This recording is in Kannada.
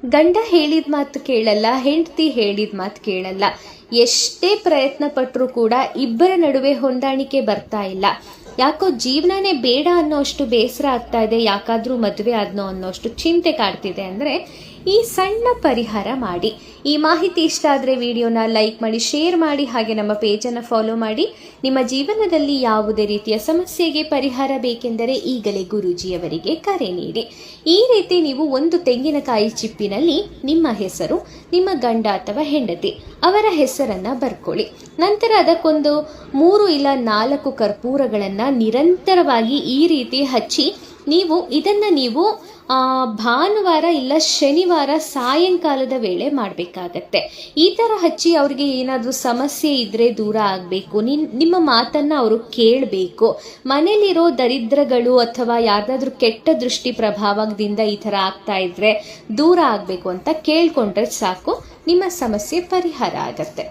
ಗಂಡ ಹೇಳಿದ ಮಾತು ಕೇಳಲ್ಲ, ಹೆಂಡತಿ ಹೇಳಿದ ಮಾತು ಕೇಳಲ್ಲ. ಎಷ್ಟೇ ಪ್ರಯತ್ನ ಪಟ್ಟರೂ ಕೂಡ ಇಬ್ಬರ ನಡುವೆ ಹೊಂದಾಣಿಕೆ ಬರ್ತಾ ಇಲ್ಲ. ಯಾಕೋ ಜೀವನನೇ ಬೇಡ ಅನ್ನೋಷ್ಟು ಬೇಸರ ಆಗ್ತಾ ಇದೆ, ಯಾಕಾದ್ರೂ ಮದುವೆ ಆದ್ನೋ ಅನ್ನೋಷ್ಟು ಚಿಂತೆ ಕಾಡ್ತಿದೆ ಅಂದರೆ ಈ ಸಣ್ಣ ಪರಿಹಾರ ಮಾಡಿ. ಈ ಮಾಹಿತಿ ಇಷ್ಟ ಆದರೆ ವಿಡಿಯೋನ ಲೈಕ್ ಮಾಡಿ, ಶೇರ್ ಮಾಡಿ, ಹಾಗೆ ನಮ್ಮ ಪೇಜನ್ನು ಫಾಲೋ ಮಾಡಿ. ನಿಮ್ಮ ಜೀವನದಲ್ಲಿ ಯಾವುದೇ ರೀತಿಯ ಸಮಸ್ಯೆಗೆ ಪರಿಹಾರ ಬೇಕೆಂದರೆ ಈಗಲೇ ಗುರೂಜಿಯವರಿಗೆ ಕರೆ ನೀಡಿ. ಈ ರೀತಿ ನೀವು ಒಂದು ತೆಂಗಿನಕಾಯಿ ಚಿಪ್ಪಿನಲ್ಲಿ ನಿಮ್ಮ ಹೆಸರು, ನಿಮ್ಮ ಗಂಡ ಅಥವಾ ಹೆಂಡತಿ ಅವರ ಹೆಸರನ್ನು ಬರ್ಕೊಳ್ಳಿ. ನಂತರ ಅದಕ್ಕೊಂದು 3 ಇಲ್ಲ 4 ಕರ್ಪೂರಗಳನ್ನು ನಿರಂತರವಾಗಿ ಈ ರೀತಿ ಹಚ್ಚಿ ನೀವು ಭಾನುವಾರ ಇಲ್ಲ ಶನಿವಾರ ಸಾಯಂಕಾಲದ ವೇಳೆ ಮಾಡಬೇಕಾಗತ್ತೆ. ಈ ಥರ ಹಚ್ಚಿ ಅವ್ರಿಗೆ ಏನಾದರೂ ಸಮಸ್ಯೆ ಇದ್ದರೆ ದೂರ ಆಗಬೇಕು, ನಿಮ್ಮ ಮಾತನ್ನು ಅವರು ಕೇಳಬೇಕು, ಮನೇಲಿರೋ ದರಿದ್ರಗಳು ಅಥವಾ ಯಾರ್ದಾದ್ರೂ ಕೆಟ್ಟ ದೃಷ್ಟಿ ಪ್ರಭಾವದಿಂದ ಈ ಥರ ಆಗ್ತಾ ಇದ್ರೆ ದೂರ ಆಗಬೇಕು ಅಂತ ಕೇಳ್ಕೊಂಡ್ರೆ ಸಾಕು, ನಿಮ್ಮ ಸಮಸ್ಯೆ ಪರಿಹಾರ ಆಗತ್ತೆ.